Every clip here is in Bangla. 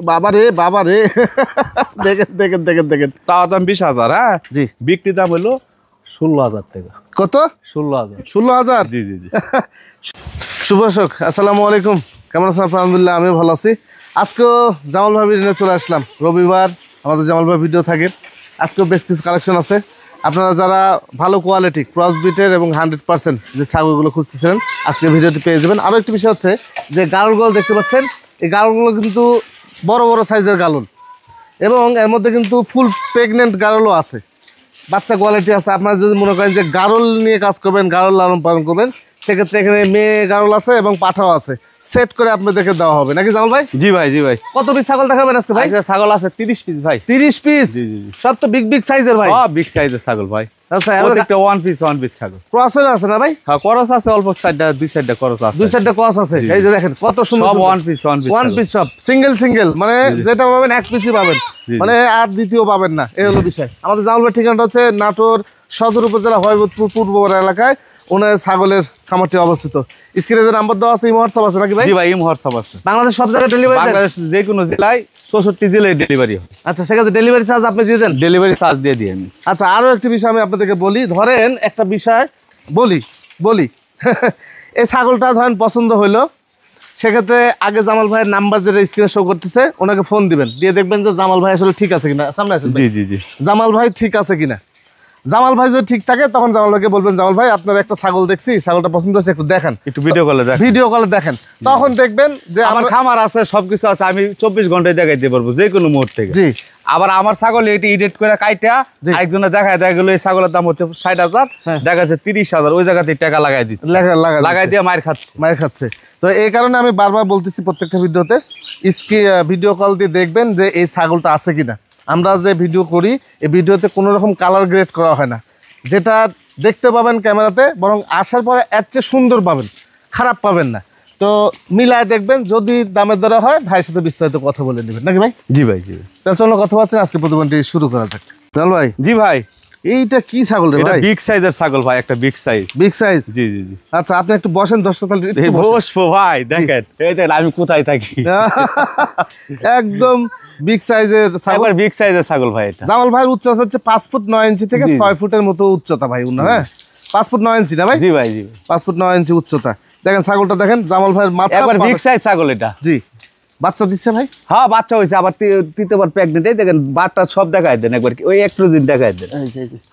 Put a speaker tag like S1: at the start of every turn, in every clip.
S1: বাবা রে বাবা রে দেখেন দেখেন দেখেন দেখেন
S2: তাও দাম 20,000। হ্যাঁ
S1: জি
S2: বিক্রি দাম হলো 16,000 টাকা।
S1: কত
S2: 16,000।
S1: 16,000
S2: জি জি জি।
S1: শুভ দর্শক আসসালামু আলাইকুম, কেমন আছেন? আলহামদুলিল্লাহ আমি ভালো আছি। আজকেও জামাল ভাই ভিডিও চলে আসলাম। রবিবার আমাদের জামাল ভাই ভিডিও থাকে। আজকেও বেশ কিছু কালেকশন আছে। আপনারা যারা ভালো কোয়ালিটি ক্রস বিটের এবং 100% যে ছাগলগুলো খুঁজতেছিলেন আজকে ভিডিওটি পেয়ে যাবেন। আরও একটি বিষয় হচ্ছে যে গালুরগুলো দেখতে পাচ্ছেন, এই গালুরগুলো কিন্তু বড় বড় সাইজের গালুর এবং এর মধ্যে কিন্তু ফুল প্রেগনেন্ট গারলও আছে, বাচ্চা কোয়ালিটি আছে। আপনারা যদি মনে করেন যে গারল নিয়ে কাজ করবেন, গারল লালন পালন করবেন, সেক্ষেত্রে এখানে মেয়ে গারল আছে এবং পাঠাও আছে, সেট করে আপনাদেরকে দেওয়া হবে নাকি জামাল ভাই?
S2: জি ভাই জি ভাই।
S1: কত পিস ছাগল দেখাবেন আজকে ভাই?
S2: ছাগল আছে 30 পিস ভাই।
S1: 30 পিস?
S2: জি জি জি।
S1: সব তো বিগ বিগ সাইজের ভাই,
S2: সব বিগ সাইজের ছাগল ভাই।
S1: আচ্ছা
S2: প্রত্যেকটা ওয়ান পিস ছাগল।
S1: ক্রসের আছে না ভাই?
S2: হ্যাঁ করস আছে অল্প সাইডটা, দুই সাইডটা করস আছে,
S1: দুই সাইডটা ক্রস আছে। এই যে দেখেন কত সুন্দর
S2: সব ওয়ান পিস
S1: ওয়ান পিস, সব সিঙ্গেল সিঙ্গেল, মানে যেটা পাবেন এক পিসই পাবেন, মানে আর দ্বিতীয় পাবেন না, এই হলো বিষয়। আমাদের জামাল ভাই ঠিকানাটা হচ্ছে নাটোর সদর উপজেলা হবিবপুর পূর্ব এলাকায় ওনার ছাগলের খামারটি অবস্থিত। স্ক্রিনে যে নাম্বার দেওয়া আছে, হোয়াটসঅ্যাপ আছে নাকি ভাই?
S2: জি ভাই হোয়াটসঅ্যাপ আছে।
S1: বাংলাদেশ সব জায়গায় ডেলিভারি?
S2: বাংলাদেশ যে কোনো জেলায় 64 জেলায় ডেলিভারি হয়।
S1: আচ্ছা, সেক্ষেত্রে ডেলিভারি চার্জ আপনি দিয়ে দেন?
S2: ডেলিভারি চার্জ দিয়ে দিই আমি।
S1: আচ্ছা, আরও একটি বিষয় আমি আপনাদেরকে বলি। ধরেন একটা বিষয় বলি এই ছাগলটা ধরেন পছন্দ হইলো, সেক্ষেত্রে আগে জামাল ভাইয়ের নাম্বার যেটা স্ক্রিনে শো করতেছে ওনাকে ফোন দিবেন, দিয়ে দেখবেন যে জামাল ভাই আসলে ঠিক আছে কিনা। সামনে আসেন।
S2: জি জি জি।
S1: জামাল ভাই ঠিক আছে কিনা। জামাল ভাই যদি ঠিক থাকে তখন জামাল ভাইকে বলবেন, জামাল ভাই আপনার একটা ছাগল দেখছি, ছাগলটা পছন্দ হয়েছে, একটু দেখেন,
S2: একটু ভিডিও কলে
S1: দেখেন। তখন দেখবেন যে
S2: আমার খামার আছে, সবকিছু আছে, আমি 24 ঘন্টায় দেখাইতে পারবো যে কোনো মুহূর্তে।
S1: জি।
S2: আবার আমার ছাগল এটি এডিট করে কাইটা একজনে দেখায়, দেখা গেলো এই ছাগলের দাম হচ্ছে 60,000, দেখা যাচ্ছে 30,000, ওই জায়গাতে টাকা লাগাই দিচ্ছে, লাগাই দিয়ে মায়ের খাচ্ছে। তো এই কারণে আমি বারবার বলতেছি প্রত্যেকটা ভিডিওতে, ভিডিও কল দিয়ে দেখবেন যে এই ছাগলটা আছে কিনা। আমরা যে ভিডিও করি এই ভিডিওতে কোনো রকম কালার গ্রেড করা হয় না, যেটা দেখতে পাবেন ক্যামেরাতে, বরং আসার পরে এর চেয়ে সুন্দর পাবেন, খারাপ পাবেন না। তো মিলায় দেখবেন, যদি দামের দরে হয় ভাইয়ের সাথে বিস্তারিত কথা বলে নেবেন নাকি ভাই? জি ভাই জি।
S1: তাহলে চলো কথা বলছেন, আজকে প্রতিবেদনটি শুরু করা যাক। চল ভাই।
S2: জি ভাই।
S1: এইটা কি ছাগল রে ভাই?
S2: বিগ সাইজের ছাগল ভাই, একটা বিগ সাইজ। জি জি জি।
S1: আচ্ছা, আপনি একটু বসেন, দর্শক
S2: বসবো ভাই, দেখেন এই দেখেন আমি কোথায় থাকি।
S1: একদম বিগ সাইজের ছাগল,
S2: বিগ সাইজের ছাগল ভাই। এটা
S1: জামাল ভাইয়ের উচ্চতা হচ্ছে 5 ফুট 9 ইঞ্চি থেকে 6 ফুটের মতো উচ্চতা ভাই উনার। হ্যাঁ 5 ফুট 9 ইঞ্চি না ভাই?
S2: জি ভাই জি।
S1: 5 ফুট 9 ইঞ্চি উচ্চতা। দেখেন ছাগলটা দেখেন, জামাল ভাইয়ের মাথা
S2: একবার বিগ সাইজ ছাগল এটা।
S1: জি। বাচ্চা দিচ্ছে ভাই?
S2: হ্যাঁ বাচ্চা হয়েছে, আবার তৃতীয়বার প্রেগনেন্ট। এই দেখেন বাচ্চা সব দেখায় দেন, একবার ওই একটু দিন দেখায় দেন।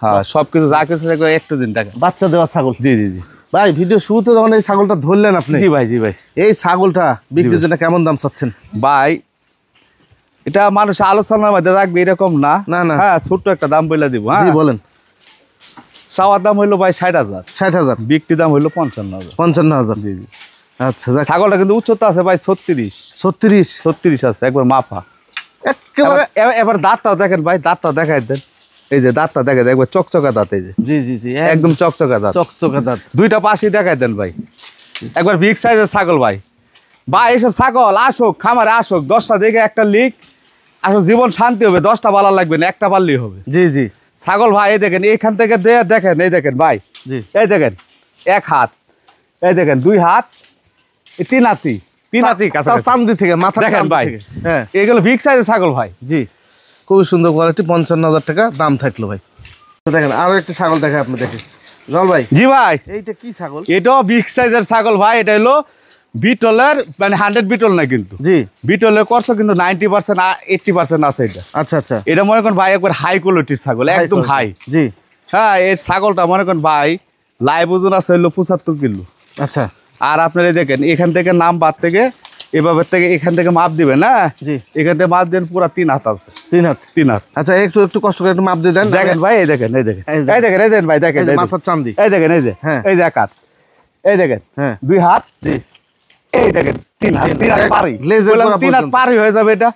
S2: হ্যাঁ সবকিছু যা কিছু একটু দিন দেখায়।
S1: বাচ্চা দেওয়া ছাগল?
S2: জি জি জি
S1: ভাই। ভিডিও শুরুতে যখন এই ছাগলটা ধরলেন আপনি?
S2: জি ভাই জি ভাই।
S1: এই ছাগলটা বিক্রির জন্য কেমন দাম চাচ্ছেন
S2: ভাই? এটা মানুষ আলোচনার মধ্যে রাখবে এরকম না।
S1: না না,
S2: হ্যাঁ ছোট্ট একটা দাম বলে দিব।
S1: জি বলেন।
S2: চাওয়ার দাম হইলো ভাই 60,000,
S1: 60,000,
S2: বিক্রি দাম হইলো 55,000।
S1: 55,000?
S2: জি জি।
S1: আচ্ছা,
S2: ছাগলটা কিন্তু উচ্চতা আছে ভাই 36 আছে, একবার মাপা একেবারে। এবার দাঁতটাও দেখেন ভাই, দাঁতটাও দেখাই দেন। এই যে দাঁতটা দেখেন, একবার চকচকা দাঁত। এই যে
S1: জি জি জি,
S2: একদম চকচকা দাঁত, দুইটা পাশে দেখাই দেন ভাই। একবার বিগ সাইজের ছাগল ভাই। বা এইসব ছাগল আসুক খামারে, আসুক 10টা দেখে একটা লিক আসুক, জীবন শান্তি হবে। 10টা পালা লাগবে না, একটা পারলেই হবে।
S1: জি জি।
S2: ছাগল ভাই এই দেখেন, এইখান থেকে দেখেন, এই দেখেন ভাই, এই দেখেন 1 হাত, এই দেখেন 2 হাত, 3 হাতি, 3 হাতি
S1: চান্দি থেকে মাথা
S2: দেখেন ভাই।
S1: হ্যাঁ
S2: এগুলো বিগ সাইজের ছাগল ভাই।
S1: জি, খুবই সুন্দর কোয়ালিটি। 55,000 টাকা দাম থাকলো ভাই। দেখেন আরো একটি ছাগল দেখে আপনি, দেখেন জল ভাই।
S2: জি ভাই।
S1: এইটা কি ছাগল?
S2: এটাও বিগ সাইজের ছাগল ভাই। এটা হলো বিটলের, মানে 100 বিটল না কিন্তু।
S1: জি।
S2: বিটলের করছে কিন্তু 90% 80% আছে এটা।
S1: আচ্ছা আচ্ছা।
S2: এটা মনে করেন ভাই একবার হাই কোয়ালিটির ছাগল, একদম হাই।
S1: জি।
S2: হ্যাঁ এই ছাগলটা মনে করেন ভাই লাইভ ওজন আছে হলো 75 কিলো।
S1: আচ্ছা।
S2: আর আপনারা দেখেন এখান থেকে নাম বাদ থেকে এভাবে থেকে এখান থেকে মাপ দিবেন না।
S1: জি।
S2: এখান থেকে মাপ দেন, পুরো 3 হাত আছে।
S1: 3 হাত?
S2: 3 হাত।
S1: আচ্ছা, একটু কষ্ট করে একটু মাপ দিয়ে দেন।
S2: দেখেন ভাই, এই দেখেন, এই দেখেন, এই দেখেন, এই দেখেন ভাই, দেখেন
S1: মাথার চান্দি।
S2: এই দেখেন, এই যে
S1: হ্যাঁ,
S2: এই যে 1 হাত, এই দেখেন।
S1: হ্যাঁ
S2: 2 হাত।
S1: জি।
S2: এই দেখেন 3 হাত, 3 হাত পারি, 3 হাত পারি হয়ে যাবে। এটা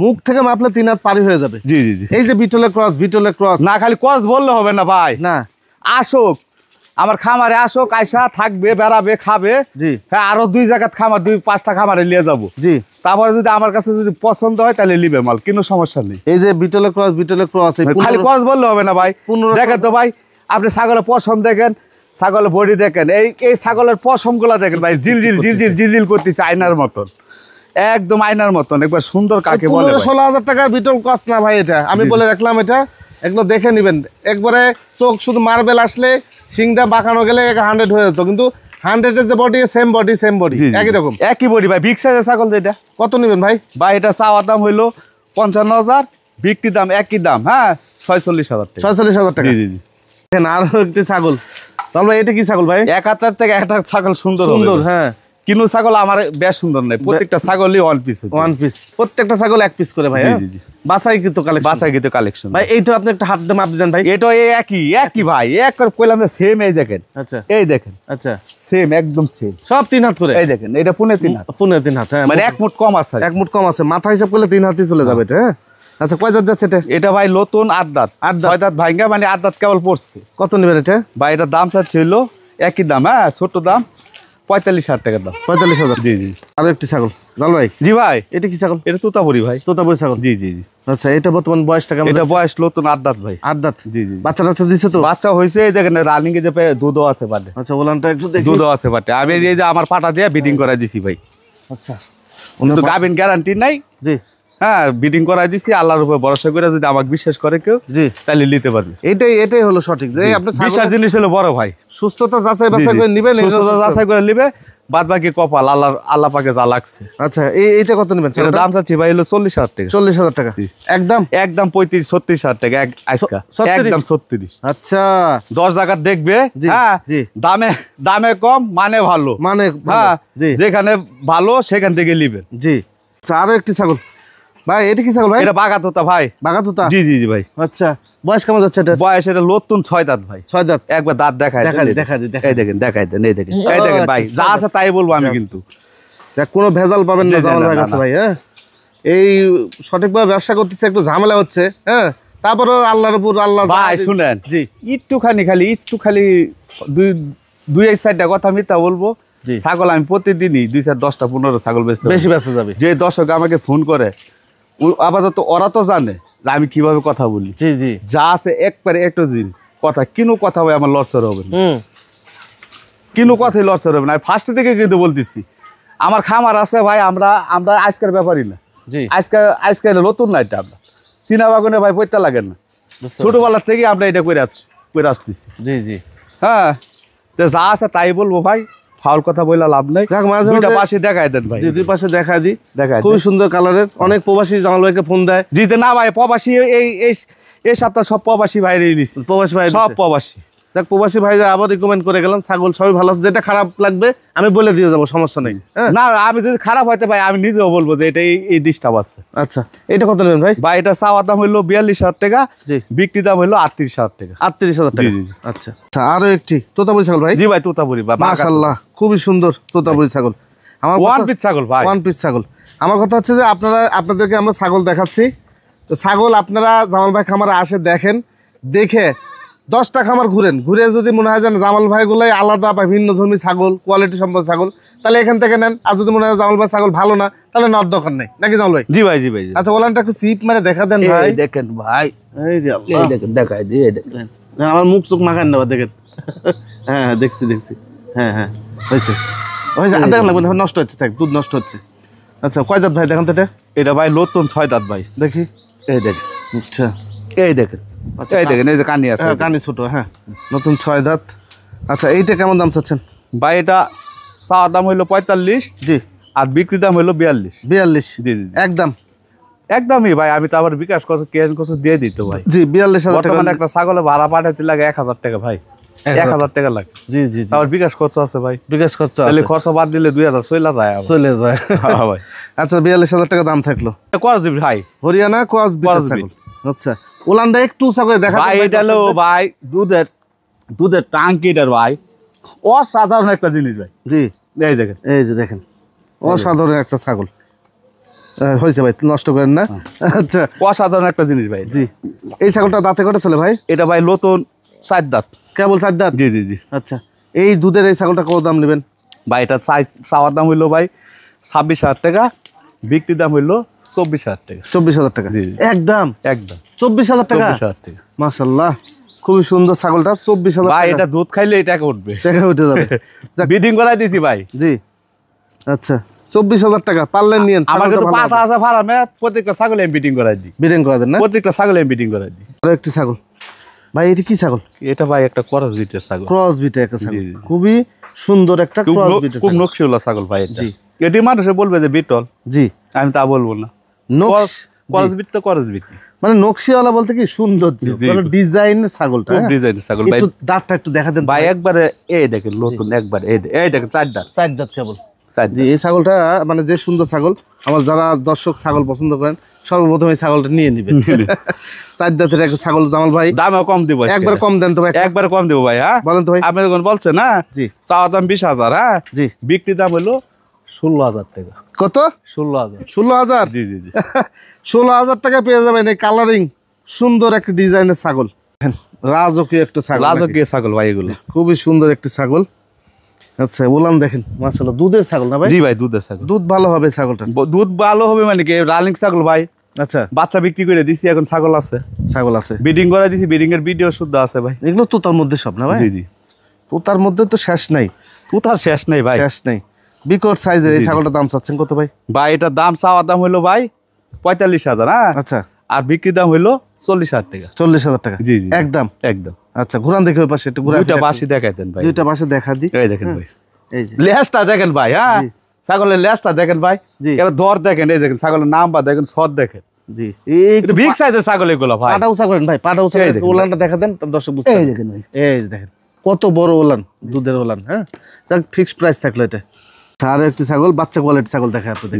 S1: মুখ থেকে মাপলে 3 হাত পারি হয়ে যাবে।
S2: জি জি জি।
S1: এই যে বিটলের ক্রস
S2: না, খালি ক্রস বললে হবে না ভাই।
S1: না,
S2: আসুক আমার খামারে, আসুক, আয়সা থাকবে, বেড়াবে, খাবে।
S1: জি।
S2: হ্যাঁ আরো 2 জায়গার খামার, 2-5টা খামারে নিয়ে যাবো।
S1: জি।
S2: তারপরে যদি আমার কাছে যদি পছন্দ হয় তাহলে নিবে মাল, কোনো সমস্যা নেই।
S1: এই যে বিটলের ক্রস
S2: খালি ক্রস বললে হবে না ভাই। দেখেন তো ভাই, আপনি ছাগলের পশম দেখেন, ছাগলের বডি দেখেন, এই ছাগলের পশম গুলা দেখেন ভাই, জিলজিল করতেছে আয়নার মতন। একদম আয়নার মতন একবার সুন্দর কাকে বলে
S1: 16,000 টাকার বিটল কস না ভাই এটা, আমি বলে রাখলাম এটা, এগুলো দেখে নেবেন। একবারে চোখ শুধু মার্বেল আসলে সিংটা বাঁকানো গেলে 100 হয়ে যেত, কিন্তু 100-এর যে বডি সেম বডি একই রকম,
S2: একই বডি ভাই। বিগ সাইজের ছাগল যেটা।
S1: কত নেবেন ভাই?
S2: ভাই এটা চাওয়ার দাম হইলো 55,000, বিক্রি দাম একই দাম, হ্যাঁ 46,000 টাকা।
S1: 46,000 টাকা।
S2: জি জি জি।
S1: আরো একটি ছাগল, তাহলে এটা কি ছাগল ভাই?
S2: এক হাজার থেকে একটা ছাগল সুন্দর
S1: সুন্দর, হ্যাঁ।
S2: কিনু ছাগল আমার বেশ সুন্দর নাই, প্রত্যেকটা ছাগলই ওয়ান পিস,
S1: প্রত্যেকটা ছাগল এক পিস করে ভাই।
S2: জি জি।
S1: বাছাই কিন্তু কালেকশন,
S2: বাছাই কিন্তু কালেকশন
S1: ভাই। এইটা আপনি একটা হাত দিয়ে মাপ দেন ভাই।
S2: এটা একই ভাই, এক করে কইলাম যে সেম। এই দেখেন,
S1: আচ্ছা
S2: এই দেখেন,
S1: আচ্ছা
S2: সেম একদম সেম,
S1: সব 3 হাত করে।
S2: এই দেখেন এটা 3.5 হাত,
S1: 3.5 হাত, হ্যাঁ,
S2: মানে এক মুঠ কম আছে,
S1: এক মুঠ কম আছে। মাথা হিসাব করলে 3 হাতই চলে যাবে এটা, হ্যাঁ। আচ্ছা, কয় দাঁত যাচ্ছে এটা?
S2: এটা ভাই নতুন 8 দাঁত, 6 দাঁত ভাঙ্গা, মানে 8 দাঁত কেবল পড়ছে।
S1: কত নেবেন এটা
S2: ভাই? এটার দাম ছিল একই দাম, হ্যাঁ, ছোট দাম 45,000 টাকার দাম।
S1: 45,000।
S2: জি জি।
S1: আরো একটি ছাগল জাল ভাই।
S2: জি ভাই।
S1: এটা কি ছাগল?
S2: এটা তোতাপুরি ভাই।
S1: তোতাপুরি ছাগল।
S2: জি জি জি।
S1: আচ্ছা, এটা বর্তমান বয়সটা কেমন?
S2: এটা বয়স নতুন 8 দাঁত ভাই।
S1: 8 দাঁত।
S2: জি জি।
S1: বাচ্চা দিছে তো?
S2: বাচ্চা হয়েছে, এই দেখেন রানিং এ যে দুধও আছে বাটে।
S1: আচ্ছা, ওলানটা একটু দেখি।
S2: দুধও আছে বাটে। আমি এই যে আমার পাটা দিয়ে বিডিং করাই দিছি ভাই।
S1: আচ্ছা,
S2: কিন্তু গাবিন গ্যারান্টি নাই।
S1: জি,
S2: হ্যাঁ, বিডিং করাই দিছি, আল্লাহর উপর ভরসা করে যদি আমাকে বিশ্বাস করে কেউ,
S1: জি,
S2: তাহলে নিতে পারবে।
S1: এটাই হলো সঠিক, যে আপনি
S2: বিশ্বাস জিনিস হলো বড় ভাই।
S1: সুস্থতা যাচাই বাছাই করে নেবেন,
S2: সুস্থতা যাচাই করে নিবে, বাদ বাকি কপাল আল্লাহ পাকে যা লাগছে।
S1: আচ্ছা, এইটা কত নেবেন?
S2: এটা দাম চাচ্ছি ভাই হলো 40,000 টাকা।
S1: 40,000 টাকা একদম?
S2: একদম 35-36,000 টাকা আজকা, একদম 36।
S1: আচ্ছা,
S2: 10 জায়গা দেখবে, হ্যাঁ, দামে কম, মানে ভালো,
S1: মানে
S2: হ্যাঁ, যেখানে ভালো সেখান থেকে নিবেন।
S1: জি। আচ্ছা, আরো একটি ছাগল ভাই। এটা কি ছাগল ভাই?
S2: এটা বাগাতোতা ভাই।
S1: বাগাতোতা?
S2: জি জি জি ভাই।
S1: আচ্ছা, বয়স কেমন যাচ্ছে এটা?
S2: বয়স এটা নতুন 6 দাঁত ভাই।
S1: 6 দাঁত।
S2: একবার দাঁত দেখাই
S1: দেন।
S2: এই দেখেন, দেখাই দেন, এই দেখেন, এই দেখেন ভাই, যা আছে তাই বলবো আমি, কিন্তু
S1: কোনো ভেজাল পাবেন না জামাল ভাই কাছে ভাই। হ্যাঁ, এই সঠিকভাবে ব্যবসা করতেছে, একটু ঝামেলা হচ্ছে, হ্যাঁ, তারপরে আল্লাহর উপর আল্লাহ।
S2: ভাই শুনেন,
S1: জি,
S2: একটু খালি দুই এক সাইডটা কথা মিথ্যা বলবো। ছাগল আমি প্রতিদিনই 2-10-15 ছাগল বেশি বেঁচে যাবে। যে দর্শক আমাকে ফোন করে, আপাতত ওরা তো জানে যে আমি কিভাবে কথা বলি।
S1: জি জি,
S2: যা আছে একবারে একটা জিনিস কথা, কিনো কথা ভাই আমার লড়চড় হবে না, কিনো কথাই লড়চড় হবে না। আমি ফার্স্ট থেকে কিন্তু বলতেছি, আমার খামার আছে ভাই, আমরা আজকের ব্যাপারই না। জি, আজকে নতুন না, এটা আমরা চীনা বাগানে ভাই পড়তে লাগে না, ছোটবেলার থেকে আমরা এটা করে আসতেছি। জি জি, হ্যাঁ, তো যা আছে তাই বলবো ভাই, ফাউল কথা বললে লাভ নাই। দুইটা পাশে দেখাই দেন ভাই।
S1: দুই পাশে দেখাই দিই, খুব সুন্দর কালারের। অনেক প্রবাসী জামাল ভাইকে ফোন দেয়।
S2: জিতে না ভাই, প্রবাসী এই সপ্তাহ সব প্রবাসী বাইরে নিচ্ছে,
S1: প্রবাসী ভাই
S2: সব প্রবাসী।
S1: দেখ, প্রবাসী ভাই আবার রিকমেন্ড করে গেলাম, ছাগল সবই ভালো আছে, যেটা খারাপ লাগবে আমি বলে দিয়ে যাবো, সমস্যা নেই।
S2: না, আমি যদি খারাপ হইতে ভাই আমি নিজেও বলবো যে এটা এই ডিস্টার্ব আছে।
S1: আচ্ছা, এটা কত নেবেন ভাই?
S2: ভাই এটা চাওয়ার দাম হইলো 42,000 টাকা, জি, বিক্রি দাম হইলো 38,000 টাকা।
S1: 38,000 টাকা। আচ্ছা, আরো একটি তোতাপুরি ছাগল ভাই।
S2: জি ভাই, তোতাপুরি ভাই,
S1: মাশাআল্লাহ, খুবই সুন্দর তোতাপুরি ছাগল। আমার
S2: ওয়ান পিস ছাগল ভাই,
S1: ওয়ান পিস ছাগল। আমার কথা হচ্ছে যে আপনাদেরকে আমরা ছাগল দেখাচ্ছি, তো ছাগল আপনারা জামাল ভাই খামারে আসে দেখেন, দেখে 10টা খামার ঘুরে যদি মনে হয় যেন জামাল ভাই গুলাই আলাদা বা ভিন্ন ধর্মী ছাগল, কোয়ালিটি সম্পন্ন ছাগল, তাহলে এখান থেকে নেন। আর যদি মনে হয় জামাল ভাই ছাগল ভালো না, তাহলে নেওয়ার দরকার নেই, নাকি জামাল ভাই?
S2: জি ভাই, জি ভাই।
S1: আচ্ছা, ওলানটা একটু সিপ মানে দেখা দেন ভাই।
S2: দেখেন ভাই, এই যে দেখেন, দেখাই দিয়ে দেখেন,
S1: আমার মুখ চোখ মাখান নেওয়া দেখেন। হ্যাঁ হ্যাঁ, দেখছি। হ্যাঁ হ্যাঁ, হয়েছে দেখেন, লাগবে নষ্ট হচ্ছে, থাক, দুধ নষ্ট হচ্ছে। আচ্ছা, কয় দাঁত ভাই দেখেন তো?
S2: এটা ভাই নতুন 6 দাঁত ভাই।
S1: দেখি,
S2: এই দেখেন।
S1: আচ্ছা,
S2: এই দেখেন, এই দেখেন, এই যে কানি আছে,
S1: কানি ছোট, হ্যাঁ, নতুন 6 দাঁত। আচ্ছা, এইটা কেমন দাম চাচ্ছেন
S2: ভাই? এটা চাওয়ার দাম হইলো 45,
S1: জি,
S2: আর বিক্রি দাম হইলো 42। জি জি, একদমই ভাই। আমি তো আবার বিকাশ করছো দিয়ে দিত ভাই।
S1: জি, 42,000 টাকা।
S2: বর্তমানে একটা ছাগলে ভাড়া পাঠাতে লাগে 1,000 টাকা ভাই, 1,000 টাকা লাগে।
S1: জি জি,
S2: আবার বিকাশ খরচ আছে ভাই,
S1: বিকাশ খরচ
S2: তাহলে খরচ বাদ দিলে 2,000 চলে যায়
S1: হ্যাঁ ভাই। আচ্ছা, 42,000 টাকা দাম থাকলো।
S2: করাস দিবি ভাই,
S1: হরিয়ানা ক্রস বিটের ছাগল। আচ্ছা, ওলানটা একটু ছাগল দেখা
S2: ভাই। এটা হলো ভাই দুধের টাঙ্কিটার ভাই, অসাধারণ একটা জিনিস ভাই। জি, এই দেখেন,
S1: এই যে দেখেন, অসাধারণ একটা ছাগল হয়েছে ভাই, নষ্ট করেন না। আচ্ছা,
S2: অসাধারণ একটা জিনিস ভাই।
S1: জি, এই ছাগলটা দাঁতে কটা চলে ভাই?
S2: এটা ভাই নতুন 4 দাঁত,
S1: কেবল 4 দাঁত?
S2: জি জি জি।
S1: আচ্ছা, এই দুধের এই ছাগলটা কত দাম নেবেন
S2: ভাই? এটা চাওয়ার দাম হইলো ভাই 26,000 টাকা, বিক্রি দাম হইলো 24,000 টাকা।
S1: 24,000 টাকা?
S2: জি,
S1: একদম 24,000 টাকা।
S2: 24,000 টাকা,
S1: মাশাআল্লাহ, খুবই সুন্দর ছাগলটা। 24,000
S2: ভাই। এটা দুধ খাইলে টাকা উঠবে,
S1: টাকা উঠে যাবে।
S2: বিডিং করাই দিছি ভাই।
S1: জি, আচ্ছা, 24,000 টাকা পারলেন নিয়েন।
S2: আমাকে তো পাঁচ আছে ফার্মে, প্রত্যেকটা ছাগল আমি বিডিং করাই দিই।
S1: বিডিং করা দেন না?
S2: প্রত্যেকটা ছাগল আমি বিডিং করাই দিই।
S1: আর একটি ছাগল ভাই, এটা কি ছাগল?
S2: এটা ভাই একটা ক্রস বিটের ছাগল।
S1: ক্রস বিটের একটা ছাগল, খুবই সুন্দর একটা ক্রস বিটের
S2: খুব নকশিওলা ছাগল ভাই। জি, এটি মানুষে বলবে যে বিটল, জি আমি তা বলবো না। ক্রস বিট তো ক্রস বিট, মানে
S1: নকশিওয়ালা বলতে কি সৌন্দর্য, মানে ডিজাইনের ছাগলটা,
S2: খুব ডিজাইনের ছাগল ভাই।
S1: দাঁতটা একটু দেখা দেন
S2: ভাই একবারে, এই দেখেন নতুন একবার, এই দেখেন চার দাঁত কেবল।
S1: জি, এই ছাগলটা মানে যে সুন্দর ছাগল, আমার যারা দর্শক ছাগল পছন্দ করেন সর্বপ্রথম এই ছাগলটা নিয়ে নিবেন। 4 দাঁতের একটা ছাগল জামাল ভাই,
S2: দামও কম দিব,
S1: একবার কম দেন তো ভাই,
S2: একবার কম দেবো ভাই। হ্যাঁ
S1: বলেন তো ভাই।
S2: আপনি যখন বলছেন না
S1: জি
S2: চাওয়া দাম 20,000, হ্যাঁ
S1: জি,
S2: বিক্রি দাম হলো 16,000 টাকা।
S1: কত?
S2: 16,000।
S1: 16,000?
S2: জি জি জি।
S1: 16,000 টাকা পেয়ে যাবেন এই কালারিং সুন্দর একটা ডিজাইনের ছাগল। রাজকীয় একটা ছাগল,
S2: রাজকীয় ছাগল ভাই, এগুলো
S1: খুবই সুন্দর একটি ছাগল। আচ্ছা ওলান দেখেন মাশাআল্লাহ, দুধের ছাগল না ভাই?
S2: জি ভাই, দুধের ছাগল।
S1: দুধ ভালো হবে ছাগলটা?
S2: দুধ ভালো হবে মানে কি, রানিং ছাগল ভাই।
S1: আচ্ছা,
S2: বাচ্চা বিক্রি করে দিছি, এখন ছাগল আছে,
S1: ছাগল আছে,
S2: ব্রিডিং করে দিছি, ব্রিডিং এর ভিডিও শুদ্ধ আছে ভাই।
S1: এগুলো তোতার মধ্যে সব না ভাই?
S2: জি জি,
S1: তোতার মধ্যে তো শেষ নাই,
S2: তোতার শেষ নেই ভাই,
S1: শেষ নেই। বিকট সাইজের এই ছাগলটার দাম চাচ্ছেন কত ভাই?
S2: ভাই এটার দাম চাওয়া দাম হলো ভাই 45,000, হ্যাঁ
S1: আচ্ছা,
S2: আর বিক্রি দাম হলো 40,000 টাকা।
S1: 40,000 টাকা?
S2: জি জি,
S1: একদম
S2: একদম।
S1: আচ্ছা ঘুরান দেখি ওই পাশে একটু, ঘুরা
S2: দুইটা বাসি দেখাই দেন ভাই,
S1: দুইটা পাশে দেখা দিই।
S2: এই দেখেন ভাই,
S1: এই যে
S2: লেজটা দেখেন ভাই, হ্যাঁ ছাগলের লেজটা দেখেন ভাই।
S1: জি,
S2: এবার দর দেখেন, এই দেখেন ছাগলের নাম্বার দেখেন, সদ দেখেন।
S1: জি, এই
S2: একটু বিগ সাইজের ছাগল এগুলো ভাই।
S1: পাটা উঁচা করেন ভাই, পাটা উঁচা করেন, ওলানটা দেখা দেন দর্শক বুঝতে।
S2: এই দেখেন ভাই,
S1: এই যে দেখেন কত বড় ওলান, দুধের ওলান। হ্যাঁ যাক, ফিক্সড প্রাইস থাকলো এটা। আর একটি ছাগল, বাচ্চা কোয়ালিটি ছাগল দেখায় আপনাদের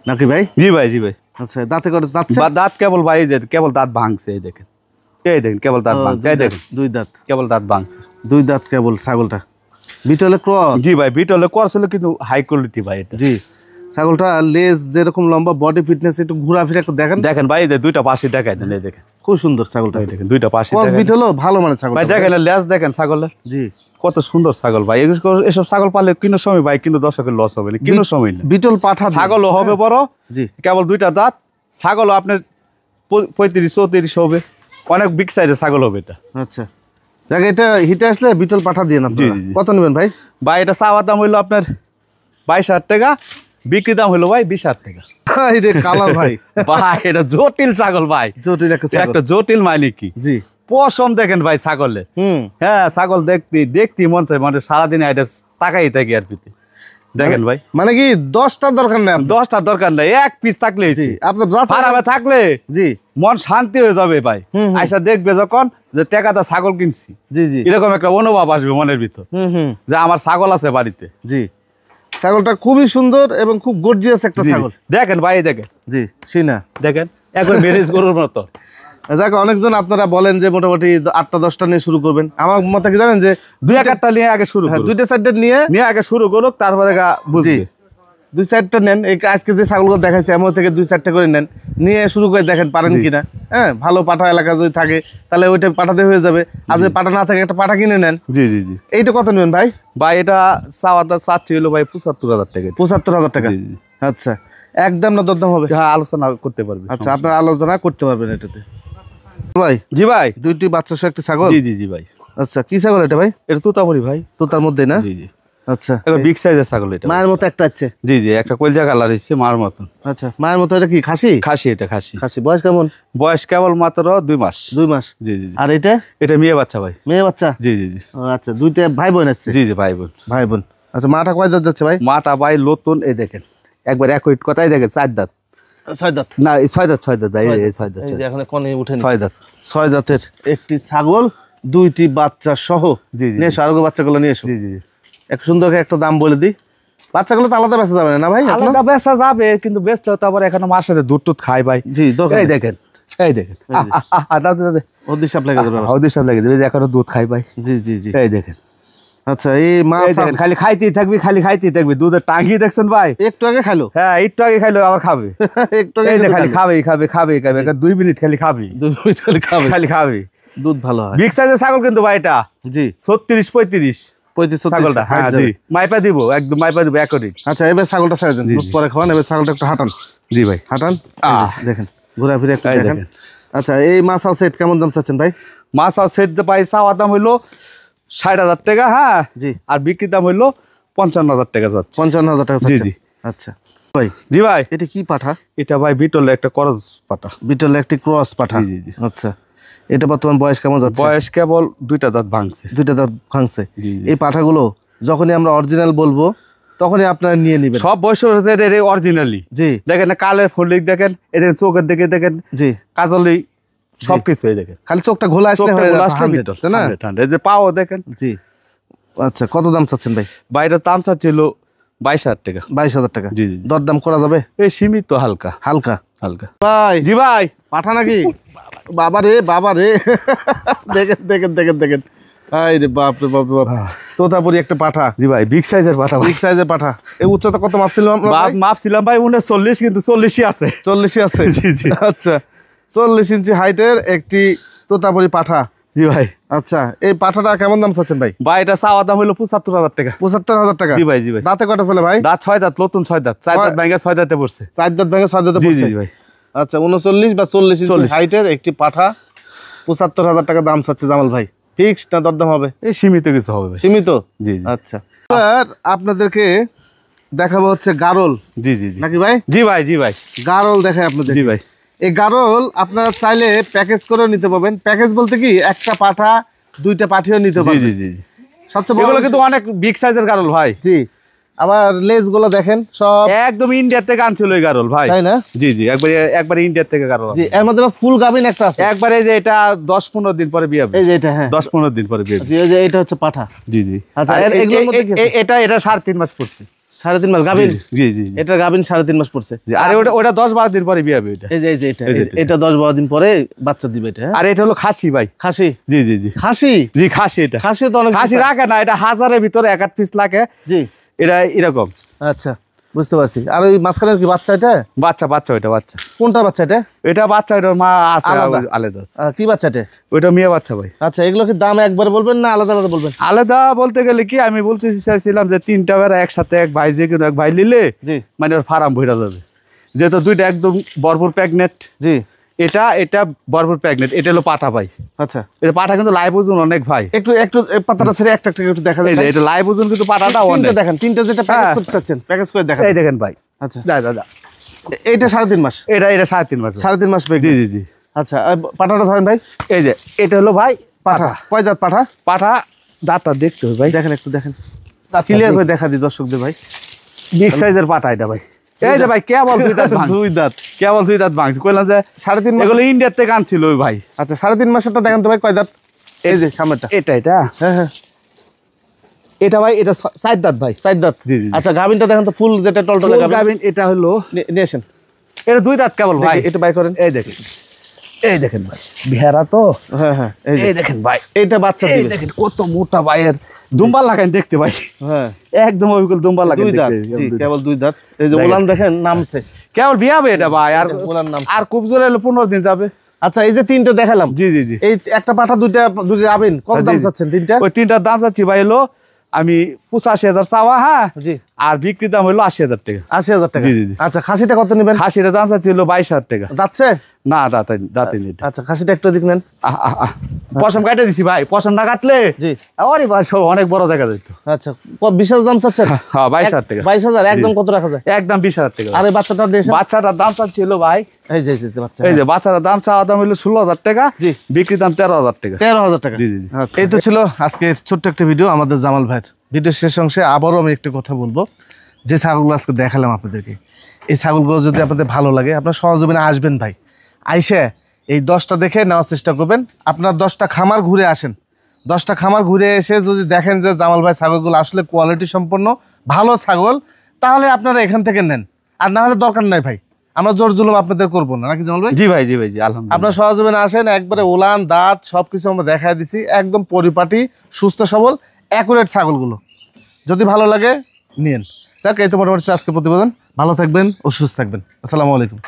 S1: নাকি ভাই?
S2: জি ভাই, জি ভাই।
S1: আচ্ছা দাঁতে করে দাঁত?
S2: দাঁত কেবল ভাই, কেবল দাঁত ভাঙছে, এই দেখেন, এই দেখেন কেবল দাঁত ভাঙছে, এই দেখেন
S1: দুই দাঁত,
S2: কেবল দাঁত ভাঙছে,
S1: দুই দাঁত কেবল ছাগলটা। বিটলে ক্রস?
S2: জি ভাই, বিটলে ক্রস হলো কিন্তু হাই কোয়ালিটি ভাই এটা।
S1: জি, ছাগলটা লেজ যেরকম লম্বা, বডি ফিটনেস একটু ঘোরাফেরা একটু দেখেন,
S2: দেখেন ভাই, এই দুইটা পাশে দেখাই দেন, এই দেখেন
S1: খুব সুন্দর ছাগলটা।
S2: দেখেন দুইটা পাশে
S1: ক্রস বিট হলো ভালো মানে ছাগল
S2: ভাই, দেখেন লেজ দেখেন ছাগলের,
S1: জি
S2: কত সুন্দর ছাগল ভাই। এসব ছাগল পালে কিনো সময় ভাই, কিন্তু দর্শকের লস হবে না, কিনো সময় না।
S1: বিটল পাঠা
S2: ছাগলও হবে বড়,
S1: জি
S2: কেবল দুইটা দাঁত, ছাগলও আপনার 35-34 হবে, অনেক বিগ সাইজের ছাগল হবে এটা।
S1: আচ্ছা দেখ, এটা হিটে আসলে বিটল পাঠা দিয়ে না।
S2: জি, জি।
S1: কত নেবেন ভাই?
S2: ভাই এটা চাওয়ার দাম হইলো আপনার 22,000 টাকা, বিক্রি দাম হইলো ভাই 20,000 টাকা।
S1: এটা কালার ভাই,
S2: ভাই এটা জটিল ছাগল ভাই,
S1: জটিল
S2: একটা জটিল মানে কি।
S1: জি,
S2: পশম দেখেন ভাই ছাগলের, হ্যাঁ ছাগল দেখতে মন চাই, মানে সারাদিন এটা তাকাই থাকি আর পিতে। দেখেন ভাই,
S1: মানে কি 10টার দরকার নেই,
S2: 10টার দরকার নাই, এক পিস থাকলে
S1: আপনার
S2: ফার্মে থাকলে
S1: জি
S2: মন শান্তি হয়ে যাবে ভাই। আয়সা দেখবে যখন যে টাকাটা ছাগল কিনছি,
S1: জি জি,
S2: এরকম একটা অনুভব আসবে মনের ভিতর যে আমার ছাগল আছে বাড়িতে।
S1: জি, ছাগলটা খুবই সুন্দর এবং খুব গর্জিয়াস একটা ছাগল।
S2: দেখেন ভাই, দেখেন
S1: জি, সিনা
S2: দেখেন, একবার ম্যারেজ গরুর মতো।
S1: যাক, অনেকজন আপনারা বলেন যে মোটামুটি 8টা 10টা নিয়ে শুরু করবেন। আমার মতে কি জানেন, যে
S2: 2-1টা নিয়ে আগে শুরু করুন,
S1: 2টা 4টা নিয়ে
S2: আগে শুরু করুক, তারপরে বুঝবে।
S1: 2-4টা নেন, এই আজকে যে ছাগলগুলো দেখাইছে এমন থেকে 2-4টা করে নেন, নিয়ে শুরু করে দেখেন পারেন কিনা। হ্যাঁ, ভালো পাঠা এলাকা যদি থাকে তাহলে ওইটা পাঠাতে হয়ে যাবে, আর যদি পাঠা না থাকে একটা পাঠা কিনে নেন।
S2: জি জি জি।
S1: এইটা কত নেবেন ভাই?
S2: ভাই এটা চাচ্ছি হলো ভাই 75,000 টাকা।
S1: 75,000 টাকা? আচ্ছা, একদম না দরদাম হবে?
S2: হ্যাঁ, আলোচনা করতে পারবে।
S1: আচ্ছা, আপনার আলোচনা করতে পারবেন এটাতে ভাই।
S2: জি ভাই,
S1: দুইটি বাচ্চা সহ একটা ছাগল?
S2: জি জি জি ভাই।
S1: আচ্ছা, কি ছাগল এটা ভাই?
S2: এটা তোতাপুরি ভাই।
S1: তোতার মধ্যে না?
S2: জি জি।
S1: আচ্ছা,
S2: একবার বিগ সাইজের ছাগল এটা।
S1: মায়ের মতো একটা আছে?
S2: জি জি, একটা কলজা কালার এসেছে মার মতন।
S1: আচ্ছা, মায়ের মতো। এটা কি খাসি?
S2: খাসি, এটা খাসি।
S1: খাসি। বয়স কেমন?
S2: বয়স কেবল মাত্র 2 মাস।
S1: 2 মাস?
S2: জি জি।
S1: আর এটা?
S2: এটা মেয়ে বাচ্চা ভাই।
S1: মেয়ে বাচ্চা?
S2: জি জি জি।
S1: আচ্ছা, দুইটা ভাই বোন আছে?
S2: জি জি, ভাই বোন।
S1: ভাই বোন। আচ্ছা, মাটা কয় দাঁত যাচ্ছে ভাই?
S2: মাটা ভাই নতুন, এই দেখেন একবার একই কথাই দেখেন, 4 দাঁত।
S1: 6 দাঁত
S2: না, 6 দাঁত, 6 দাঁত ভাই, এই 6 দাঁত।
S1: এই যে এখন কোনে উঠেনি।
S2: 6 দাঁত।
S1: 6 দাঁতের একটি ছাগল, দুইটি বাচ্চা সহ।
S2: জি জি।
S1: নিয়ে এসো, আরো বাচ্চাগুলো নিয়ে এসো।
S2: জি জি।
S1: এক সুন্দর একটা দাম বলে দিই। বাচ্চাগুলো তো আলাদা বেচা যাবে না ভাই?
S2: আলাদা বেচা যাবে, কিন্তু বেচলে তো আবার এখানে মার সাথে দুধ টুধ খাই ভাই।
S1: জি, দরকার।
S2: এই দেখেন, এই দেখেন,
S1: অধিসাপ লেগে যাবে।
S2: অধিসাপ লেগে যাবে, এখনো দুধ খাই ভাই।
S1: জি জি জি।
S2: এই দেখেন।
S1: আচ্ছা, এই মাছ
S2: দেখেন খালি খাইতেই থাকবি, খালি খাইতেই থাকবি। দুধের টাঙ্কি দেখছেন ভাই?
S1: একটু আগে খাইলো।
S2: হ্যাঁ, একটু আগে খাইলো, আবার খাবে।
S1: একটু আগে
S2: খালি খাবেই খাবে, খাবেই খাবে। 2 মিনিট খালি খাবি,
S1: 2 মিনিট খালি খাবে,
S2: খালি খাবি।
S1: দুধ ভালো হয়।
S2: বিগ সাইজের ছাগল কিন্তু ভাই এটা।
S1: জি,
S2: 36-35 ছাগলটা। হ্যাঁ জি, মাইপা দিব, একদম মাইপা দিব একই।
S1: আচ্ছা, এবার ছাগলটা ছেড়ে দেন, দুধ পরে খাওয়ান। এবার ছাগলটা একটু হাঁটান।
S2: জি ভাই,
S1: হাঁটান। দেখেন, ঘোরা ফিরে একটু দেখেন। আচ্ছা, এই মাছ হাউস সেট কেমন দাম চাচ্ছেন ভাই?
S2: মাছ হাউস সেট যে পাই, চাওয়ার দাম হইলো 60,000 টাকা। হ্যাঁ
S1: জি।
S2: আর বিক্রির দাম হইলো 55,000 টাকা যাচ্ছে।
S1: 55,000 টাকা?
S2: জি জি।
S1: আচ্ছা ভাই,
S2: জি ভাই,
S1: এটা কি পাঠা?
S2: এটা ভাই বিটলে একটা করজ পাঠা।
S1: বিটলে একটি ক্রস পাঠা।
S2: জি জি।
S1: আচ্ছা, এটা বর্তমান বয়স কেমন যাচ্ছে?
S2: বয়স কেবল 2টা দাঁত ভাঙছে।
S1: 2টা দাঁত ভাঙছে।
S2: জি।
S1: এই পাঠাগুলো যখনই আমরা অরিজিনাল বলবো তখনই আপনারা নিয়ে নেবেন।
S2: সব বয়স অরিজিনালি।
S1: জি,
S2: দেখেন না কালের ফলিক, দেখেন এদের চোখের দিকে দেখেন,
S1: জি
S2: কাজলি সবকিছু হয়ে দেখেন,
S1: খালি চোখটা ঘোলা আসলে হয়ে যাবে 100, তাই না?
S2: এই যে পাও দেখেন।
S1: জি। আচ্ছা, কত দাম চাচ্ছেন ভাই?
S2: বাইরের দাম চাচ্ছিল 22,000 টাকা।
S1: 22,000 টাকা।
S2: জি জি।
S1: দরদাম করা যাবে?
S2: এই সীমিত, হালকা
S1: হালকা।
S2: হালকা।
S1: ভাই,
S2: জি ভাই,
S1: পাঠা নাকি? বাবা রে বাবা রে, দেখেন দেখেন দেখেন দেখেন, আই রে বাপ রে বাপ রে বাপ, তোতাপুরি একটা পাঠা।
S2: জি ভাই, বিগ সাইজের পাঠা।
S1: বিগ সাইজের পাঠা। এই উচ্চতা কত মাপছিলাম আমরা ভাই?
S2: মাপছিলাম ভাই 39, কিন্তু 40ই আছে।
S1: 40ই আছে।
S2: জি জি।
S1: আচ্ছা, 40 ইঞ্চি হাইটের একটি তোতাপুরি পাঠা।
S2: জি ভাই।
S1: আচ্ছা, এই পাঠাটা কেমন দাম চাচ্ছেন ভাই?
S2: ভাই এটা চাওয়া দাম হলো 75,000 টাকা।
S1: 75,000 টাকা।
S2: জি ভাই, জি ভাই।
S1: দাঁতে কটা চলে ভাই?
S2: দাঁত 6 দাঁত, নতুন 6 দাঁত, 4 দাঁত ভাঙা 6 দাঁতে পড়ছে।
S1: 4 দাঁত ভেঙে 6 দাঁতে
S2: জি
S1: পড়ছে।
S2: জি ভাই।
S1: আচ্ছা, 39 বা 40 ইঞ্চি হাইটের একটি পাঠা, 75,000 টাকা দাম চাচ্ছে জামাল ভাই। ফিক্সড না দরদাম হবে?
S2: এই সীমিত কিছু হবে ভাই।
S1: সীমিত।
S2: জি জি।
S1: আচ্ছা, এবার আপনাদেরকে দেখাবো হচ্ছে গারল,
S2: জি জি জি।
S1: নাকি ভাই?
S2: জি ভাই, জি ভাই।
S1: গারল দেখাই আপনাদের।
S2: জি ভাই।
S1: এই গারল আপনারা চাইলে প্যাকেজ করেও নিতে পারবেন। প্যাকেজ বলতে কি, একটা পাঠা 2টা পাঠিও নিতে
S2: জি
S1: পারবেন।
S2: জি জি জি।
S1: সবচেয়ে বড়
S2: এগুলো কিন্তু অনেক বিগ সাইজের গারল ভাই।
S1: জি, আবার লেজ গুলো দেখেন সব
S2: একদম ইন্ডিয়া থেকে আনছিল এই গারল ভাই।
S1: তাই না?
S2: জি জি, একবারে ইন্ডিয়া থেকে গারল।
S1: জি, এর মধ্যে ফুল গাভিন একটা আছে।
S2: একবারে যে এটা 10-15 দিন পরে বিয়ে হবে।
S1: এই যে এটা, হ্যাঁ
S2: 10-15 দিন পরে বিয়ে হবে।
S1: জি, এই যে এটা হচ্ছে পাঠা।
S2: জি জি।
S1: আচ্ছা,
S2: আর
S1: এগুলোর মধ্যে কি আছে?
S2: এটা 3.5 মাস পড়ছে।
S1: 3.5 মাস গাভিন।
S2: জি জি।
S1: এটা গাভিন 3.5 মাস পড়ছে।
S2: আর ওটা 10-12 দিন পরে বিয়ে হবে এটা।
S1: এই যে এটা 10-12 দিন পরে বাচ্চা দিবে এটা।
S2: আর এটা হলো খাসি ভাই।
S1: খাসি।
S2: জি জি জি।
S1: খাসি।
S2: জি, খাসি। এটা
S1: খাসি তো অনেক
S2: খাসি রাখে না, এটা 1000-এর ভিতরে 1-8 পিস লাগে।
S1: জি,
S2: এটা এরকম।
S1: আচ্ছা, বুঝতে পারছি। আর ওই মাঝখানের কি বাচ্চা? এটা
S2: বাচ্চা ওইটা বাচ্চা।
S1: কোনটা বাচ্চা?
S2: এটা বাচ্চা, ওটার মা আছে
S1: আলাদা।
S2: আলাদা।
S1: কি বাচ্চা এটা?
S2: ওইটা মেয়ে বাচ্চা ভাই।
S1: আচ্ছা, এগুলো কি দাম একবার বলবেন না আলাদা আলাদা বলবেন?
S2: আলাদা বলতে গেলে কি, আমি বলতে চাইছিলাম যে 3টা বেড়া একসাথে এক ভাই, যে কোনো এক ভাই নিলে
S1: জি,
S2: মানে ওর ফার্ম ভরা যাবে, যেহেতু 2টা একদম ভরপুর প্রেগনেন্ট।
S1: জি,
S2: এটা ভরপুর প্রেগনেন্ট। এটা হলো পাঠা ভাই।
S1: আচ্ছা,
S2: এটা পাঠা কিন্তু লাইভ ওজন অনেক ভাই।
S1: একটু একটু পাতাটা ছেড়ে একটা একটা একটু দেখা যায়।
S2: এই যে এটা লাইভ ওজন কিন্তু পাঠাটা অনেক।
S1: তিনটা দেখেন, তিনটা যেটা প্যাকেজ
S2: হ্যাঁ।
S1: করতে চাচ্ছেন প্যাকেজ করে দেখেন।
S2: এই দেখেন ভাই।
S1: আচ্ছা,
S2: যা
S1: এইটা 3.5 মাস।
S2: এটা 3.5 মাস।
S1: 3.5 মাস
S2: জি জি জি।
S1: আচ্ছা, আর পাঠাটা ধরেন ভাই।
S2: এই যে এটা হলো ভাই
S1: পাঠা কয় দাঁত পাঠা?
S2: পাঠা দাঁতটা দেখতে হবে ভাই।
S1: দেখেন, একটু দেখেন, ক্লিয়ার করে দেখা দিই দর্শকদের ভাই।
S2: বিগ সাইজের পাঠা এটা ভাই। এই যে ভাই, কেবল 2 দাঁত ভাঙছে।
S1: 2 দাঁত,
S2: কেবল 2 দাঁত ভাঙছে। কইলাম যে
S1: 3.5 মাস।
S2: এগুলো ইন্ডিয়া থেকে আনছিল ওই ভাই।
S1: আচ্ছা, 3.5 মাসেরটা দেখেন তো ভাই, কয় দাঁত? এই যে সামনেরটা।
S2: এটা
S1: হ্যাঁ হ্যাঁ,
S2: এটা ভাই, এটা 4 দাঁত ভাই।
S1: 4 দাঁত।
S2: জি জি।
S1: আচ্ছা, গাভিনটা দেখেন তো, ফুল যেটা টলটলে গাভিন।
S2: গাভিন এটা হলো,
S1: নিয়ে আসেন,
S2: এটা 2 দাঁত কেবল ভাই।
S1: এটা বাই করেন।
S2: এই দেখেন ভাই, বিহারা তো।
S1: হ্যাঁ হ্যাঁ,
S2: এই দেখেন ভাই,
S1: এইটা বাচ্চা
S2: এই
S1: দিবে।
S2: দেখেন কত মোটা ভাইয়ের দুম্বা লাগাই দেখতে পাইছি।
S1: হ্যাঁ,
S2: একদম ওইগুলো দুম্বা লাগাই
S1: 2 দাঁত। জি, কেবল 2 দাঁত। এই যে উলান দেখেন নামছে,
S2: কেবল বিয়ে হবে এটা ভাই। আর
S1: উলান নামছে।
S2: আর খুব জোরে হলো 15 দিন যাবে।
S1: আচ্ছা, এই যে 3টা দেখালাম।
S2: জি জি জি।
S1: এই একটা পাঠা, 2টা গাভিন, কত দাম চাচ্ছেন 3টা?
S2: ওই 3টার দাম চাচ্ছি ভাই হলো আমি 85,000 চাওয়া। হ্যাঁ
S1: জি,
S2: আর বিক্রি দাম হলো 80,000 টাকা।
S1: 80,000 টাকা।
S2: জি, জি, জি।
S1: আচ্ছা, খাসিটা কত নেবেন?
S2: খাসির দাম চাচ্ছি হলো 22,000 টাকা।
S1: যাচ্ছে
S2: না, দাঁতে নেই।
S1: আচ্ছা, খাসিটা একটু দিক নেন।
S2: পশম কাটে দিছি ভাই। পশম না কাটলে
S1: জি,
S2: আরে ভাই সব অনেক বড় দেখা যেত।
S1: আচ্ছা, 20,000 দাম চাচ্ছেন?
S2: হ্যাঁ, 22,000 টাকা।
S1: 22,000 একদম কত রাখা যায়?
S2: একদম 20,000 টাকা।
S1: আর এই বাচ্চাটা দিয়েছেন?
S2: বাচ্চাটার দাম চাচ্ছিল ভাই,
S1: এই যে বাচ্চা,
S2: এই যে বাচ্চাটার দাম চাওয়া দাম হলো 16,000 টাকা।
S1: জি,
S2: বিক্রি দাম 13,000 টাকা।
S1: 13,000 টাকা।
S2: জি জি জি।
S1: এই তো ছিল আজকের ছোট্ট একটা ভিডিও আমাদের জামাল ভাইয়ের। ভিডিও শেষ অংশে আবারও আমি একটা কথা বলবো, যে ছাগলগুলো আজকে দেখালাম আপনাদেরকে, এই ছাগলগুলো যদি আপনাদের ভালো লাগে, আপনার সহজমিনে আসবেন ভাই। আইসে এই 10টা দেখে নেওয়ার চেষ্টা করবেন। আপনার 10টা খামার ঘুরে আসেন। 10টা খামার ঘুরে এসে যদি দেখেন যে জামাল ভাই ছাগলগুলো আসলে কোয়ালিটি সম্পন্ন ভালো ছাগল, তাহলে আপনারা এখান থেকে নেন। আর না হলে দরকার নাই ভাই, আমরা জোর জুলুম আপনাদের করবো না, নাকি জামাল ভাই?
S2: জি ভাই, জি ভাই, জি আলহামদুলিল্লাহ।
S1: আপনার সহজমিনে আসেন, একবারে ওলান দাঁত সবকিছু আমরা দেখাই দিছি, একদম পরিপাটি সুস্থ সবল অ্যাকুরেট ছাগলগুলো। যদি ভালো লাগে নিন। যাক, এই তো মোটামুটি আজকে প্রতিবেদন। ভালো থাকবেন ও সুস্থ থাকবেন। আসসালামু আলাইকুম।